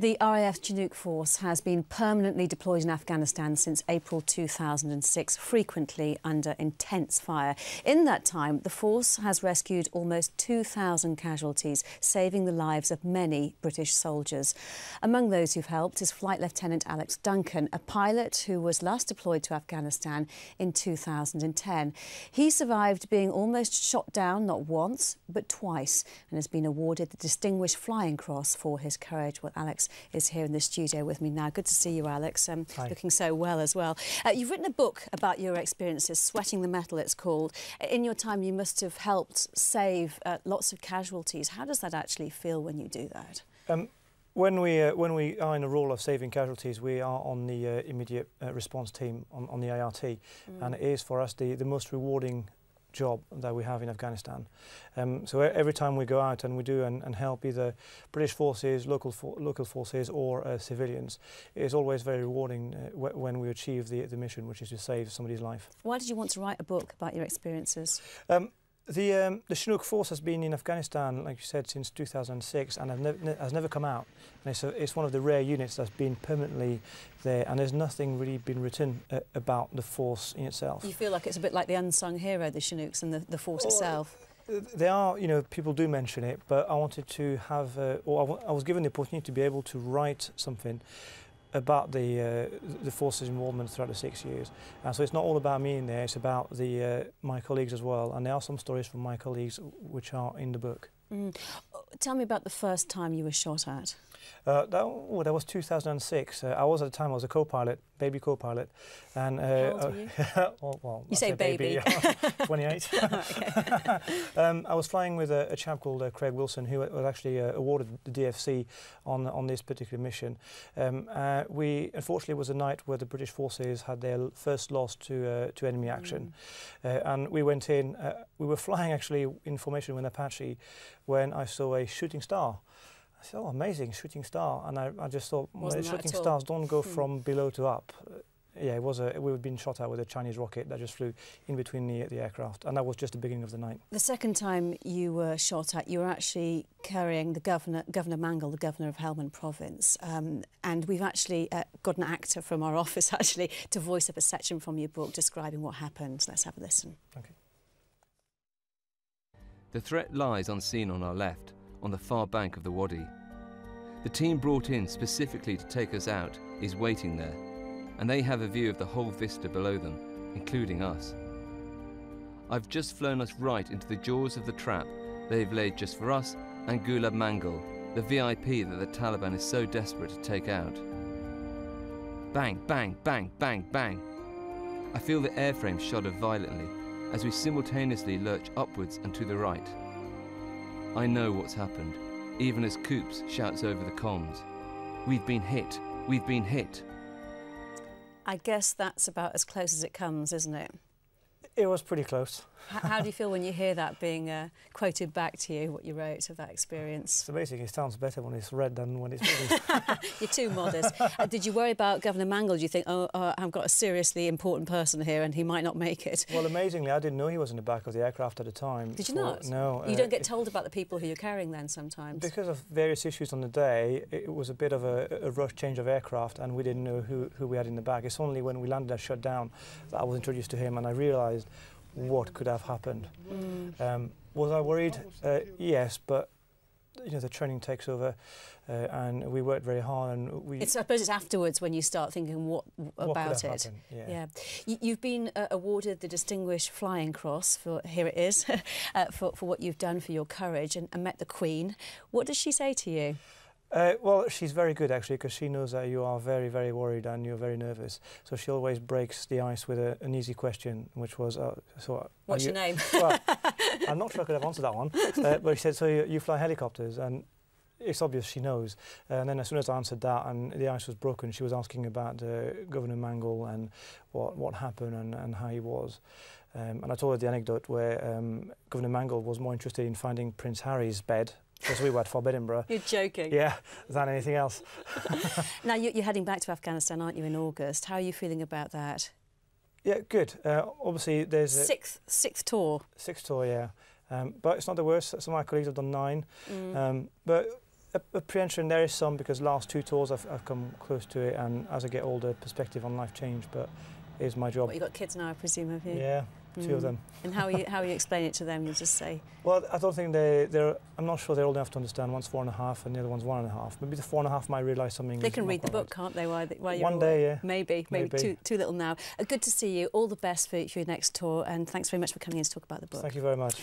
The RAF Chinook Force has been permanently deployed in Afghanistan since April 2006, frequently under intense fire. In that time, the force has rescued almost 2,000 casualties, saving the lives of many British soldiers. Among those who've helped is Flight Lt Alex Duncan, a pilot who was last deployed to Afghanistan in 2010. He survived being almost shot down not once, but twice, and has been awarded the Distinguished Flying Cross for his courage. Well, Alex is here in the studio with me now. Good to see you, Alex. Looking so well as well. You've written a book about your experiences, Sweating the Metal it's called. In your time you must have helped save lots of casualties. How does that actually feel when you do that? When we are in the role of saving casualties, we are on the immediate response team on the ART, and it is for us the most rewarding job that we have in Afghanistan. So every time we go out and we do and help either British forces, local forces or civilians, it is always very rewarding when we achieve the mission, which is to save somebody's life. Why did you want to write a book about your experiences? The Chinook Force has been in Afghanistan, like you said, since 2006 and has never come out. And it's one of the rare units that's been permanently there, and there's nothing really been written about the force in itself. You feel like it's a bit like the unsung hero, the Chinooks, and the force itself? They are, you know, people do mention it, but I wanted to have, or I was given the opportunity to be able to write something about the force's involvement throughout the 6 years. And so it's not all about me in there, it's about my colleagues as well. And there are some stories from my colleagues which are in the book. Tell me about the first time you were shot at. That was 2006. I was at the time, I was a co-pilot, baby co-pilot. And, how old were you? Well, you say baby. 28. I was flying with a chap called Craig Wilson, who was actually awarded the DFC on this particular mission. Unfortunately, it was a night where the British forces had their first loss to enemy action. And we went in, we were flying actually in formation with Apache when I saw a shooting star. I said, oh, amazing, shooting star. And I just thought, well, shooting stars don't go from below to up. Yeah, we were being shot at with a Chinese rocket that just flew in between the aircraft. And that was just the beginning of the night. The second time you were shot at, you were actually carrying the Governor Mangle, the Governor of Helmand Province. And we've actually got an actor from our office, actually, to voice up a section from your book describing what happened. Let's have a listen. Okay. The threat lies unseen on our left, on the far bank of the Wadi. The team brought in specifically to take us out is waiting there, and they have a view of the whole vista below them, including us. I've just flown us right into the jaws of the trap they've laid just for us and Gulab Mangal, the VIP that the Taliban is so desperate to take out. Bang, bang, bang, bang, bang. I feel the airframe shudder violently as we simultaneously lurch upwards and to the right. I know what's happened, even as Coops shouts over the comms. We've been hit, we've been hit. I guess that's about as close as it comes, isn't it? It was pretty close. How do you feel when you hear that being quoted back to you, what you wrote of that experience? So basically, it sounds better when it's read than when it's written. You're too modest. Did you worry about Governor Mangle? Do you think, oh, I've got a seriously important person here and he might not make it? Well, amazingly, I didn't know he was in the back of the aircraft at the time. Did you not? No. You don't get told about the people who you're carrying then sometimes? Because of various issues on the day, it was a bit of a rush change of aircraft and we didn't know who we had in the back. It's only when we landed and shut down that I was introduced to him and I realised what could have happened. Was I worried? Yes, but you know the training takes over, and we worked very hard. And I suppose it's afterwards when you start thinking what about it. Yeah. You've been awarded the Distinguished Flying Cross for here it is for what you've done for your courage and met the Queen. What does she say to you? Well, she's very good actually, because she knows that you are very, very worried and you're very nervous. So she always breaks the ice with an easy question, which was, what's your name? Well, I'm not sure I could have answered that one, but she said, so you fly helicopters, and it's obvious she knows. And then as soon as I answered that and the ice was broken, she was asking about Governor Mangle and what happened and how he was. And I told her the anecdote where Governor Mangle was more interested in finding Prince Harry's bed, because we were at FOB Edinburgh. You're joking. Yeah, than anything else. Now, you're heading back to Afghanistan, aren't you, in August? How are you feeling about that? Yeah, good. Obviously, there's a... Sixth tour? Sixth tour, yeah. But it's not the worst. Some of my colleagues have done 9. But apprehension there is some, because last 2 tours I've come close to it, and as I get older, perspective on life change. But it is my job. Well, you've got kids now, I presume, have you? Yeah, 2 of them. And how are you explaining it to them? You just say. Well, I don't think I'm not sure they're old enough to understand. One's 4.5 and the other one's 1.5. Maybe the 4.5 might realise something. They can read the book, can't they? While you're one day, yeah. Maybe too little now. Good to see you. All the best for your next tour, and thanks very much for coming in to talk about the book. Thank you very much.